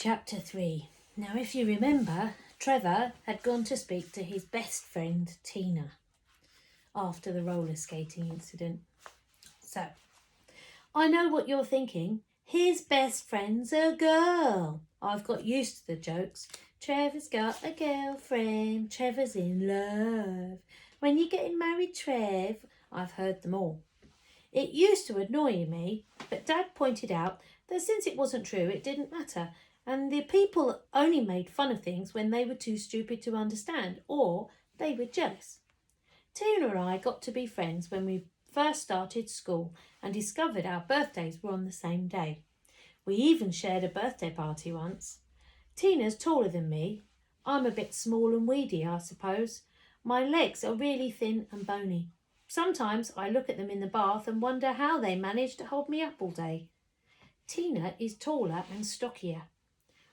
Chapter 3. Now, if you remember, Trevor had gone to speak to his best friend, Tina, after the roller skating incident. So, I know what you're thinking. His best friend's a girl. I've got used to the jokes. Trevor's got a girlfriend. Trevor's in love. When you getting married, Trev? I've heard them all. It used to annoy me, but Dad pointed out that since it wasn't true, it didn't matter. And the people only made fun of things when they were too stupid to understand or they were jealous. Tina and I got to be friends when we first started school and discovered our birthdays were on the same day. We even shared a birthday party once. Tina's taller than me. I'm a bit small and weedy, I suppose. My legs are really thin and bony. Sometimes I look at them in the bath and wonder how they manage to hold me up all day. Tina is taller and stockier.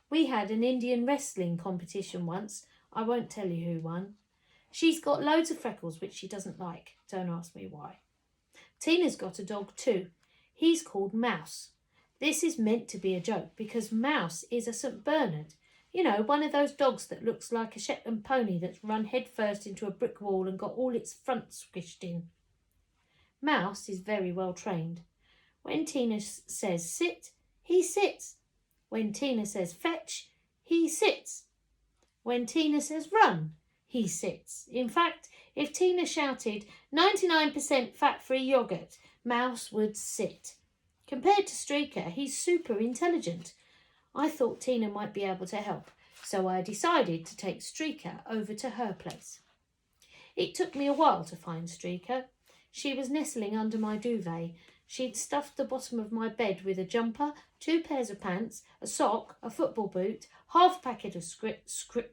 We had an Indian wrestling competition once. I won't tell you who won. She's got loads of freckles, which she doesn't like. Don't ask me why. Tina's got a dog too. He's called Mouse. This is meant to be a joke because Mouse is a St. Bernard. You know, one of those dogs that looks like a Shetland pony that's run headfirst into a brick wall and got all its front squished in. Mouse is very well trained. When Tina says sit, he sits. When Tina says fetch, he sits. When Tina says run, he sits. In fact, if Tina shouted 99% fat-free yoghurt, Mouse would sit. Compared to Streaker, he's super intelligent. I thought Tina might be able to help, so I decided to take Streaker over to her place. It took me a while to find Streaker. She was nestling under my duvet. She'd stuffed the bottom of my bed with a jumper, 2 pairs of pants, a sock, a football boot, half a packet of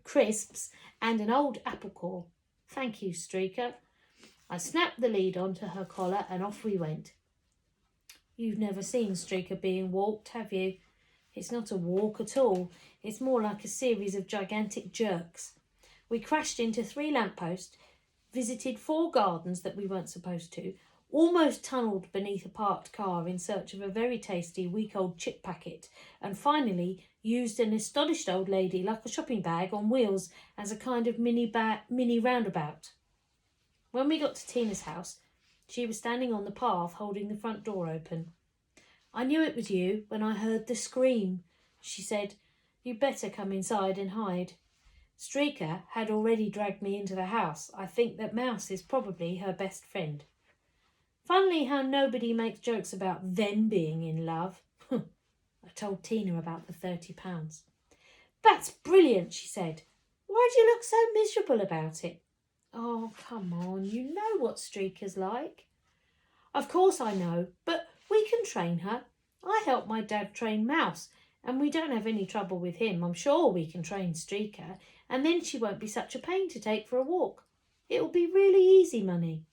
crisps, and an old apple core. Thank you, Streaker. I snapped the lead onto her collar and off we went. You've never seen Streaker being walked, have you? It's not a walk at all. It's more like a series of gigantic jerks. We crashed into 3 lampposts, visited 4 gardens that we weren't supposed to, almost tunnelled beneath a parked car in search of a very tasty week-old chip packet, and finally used an astonished old lady like a shopping bag on wheels as a kind of mini roundabout. When we got to Tina's house, she was standing on the path holding the front door open. I knew it was you when I heard the scream. She said, "You'd better come inside and hide." Streaker had already dragged me into the house. I think that Mouse is probably her best friend. Funnily how nobody makes jokes about them being in love. I told Tina about the £30. That's brilliant, she said. Why do you look so miserable about it? Oh, come on, you know what Streaker's like. Of course I know, but we can train her. I helped my dad train Mouse, and we don't have any trouble with him. I'm sure we can train Streaker, and then she won't be such a pain to take for a walk. It'll be really easy money.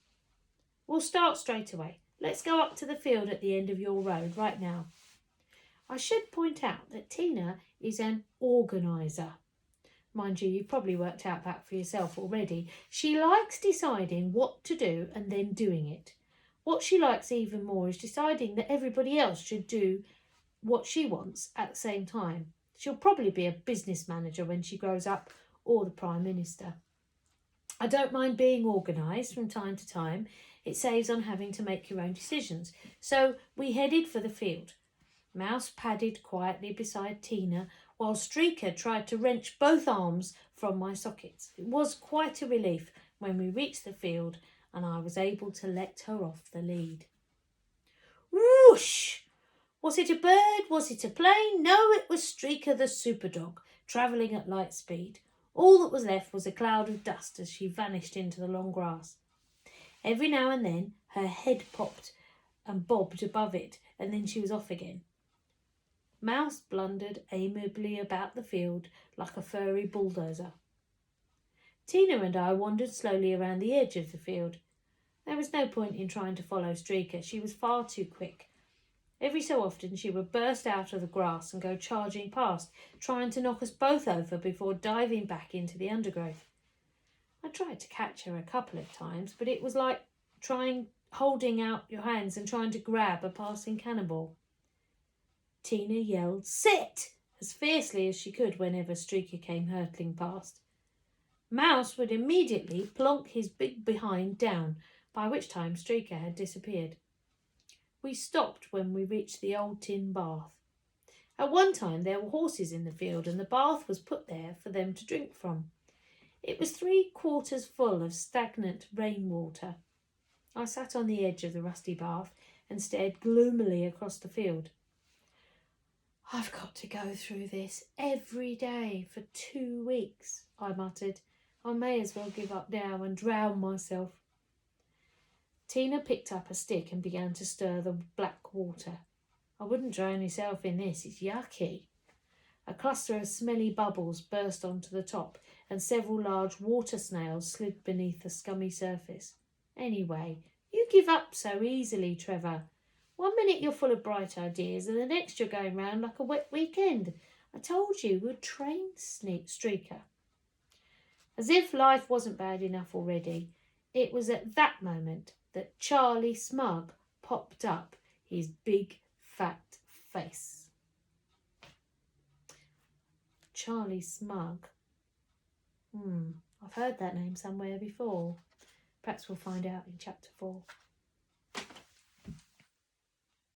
We'll start straight away. Let's go up to the field at the end of your road right now. I should point out that Tina is an organiser. Mind you, you've probably worked out that for yourself already. She likes deciding what to do and then doing it. What she likes even more is deciding that everybody else should do what she wants at the same time. She'll probably be a business manager when she grows up, or the Prime Minister. I don't mind being organised from time to time. It saves on having to make your own decisions. So we headed for the field. Mouse padded quietly beside Tina, while Streaker tried to wrench both arms from my sockets. It was quite a relief when we reached the field and I was able to let her off the lead. Whoosh! Was it a bird? Was it a plane? No, it was Streaker the superdog, travelling at light speed. All that was left was a cloud of dust as she vanished into the long grass. Every now and then her head popped and bobbed above it, and then she was off again. Mouse blundered amiably about the field like a furry bulldozer. Tina and I wandered slowly around the edge of the field. There was no point in trying to follow Streaker. She was far too quick. Every so often she would burst out of the grass and go charging past, trying to knock us both over before diving back into the undergrowth. I tried to catch her a couple of times, but it was like holding out your hands and trying to grab a passing cannonball. Tina yelled, "Sit!" as fiercely as she could whenever Streaker came hurtling past. Mouse would immediately plonk his big behind down, by which time Streaker had disappeared. We stopped when we reached the old tin bath. At one time there were horses in the field, and the bath was put there for them to drink from. It was 3/4 full of stagnant rainwater. I sat on the edge of the rusty bath and stared gloomily across the field. "I've got to go through this every day for 2 weeks," I muttered. "I may as well give up now and drown myself." Tina picked up a stick and began to stir the black water. "I wouldn't drown yourself in this, it's yucky." A cluster of smelly bubbles burst onto the top, and several large water snails slid beneath the scummy surface. "Anyway, you give up so easily, Trevor. One minute you're full of bright ideas, and the next you're going round like a wet weekend. I told you we'd train Streaker." As if life wasn't bad enough already, it was at that moment that Charlie Smug popped up, his big fat face. Charlie Smug. I've heard that name somewhere before. Perhaps we'll find out in chapter 4.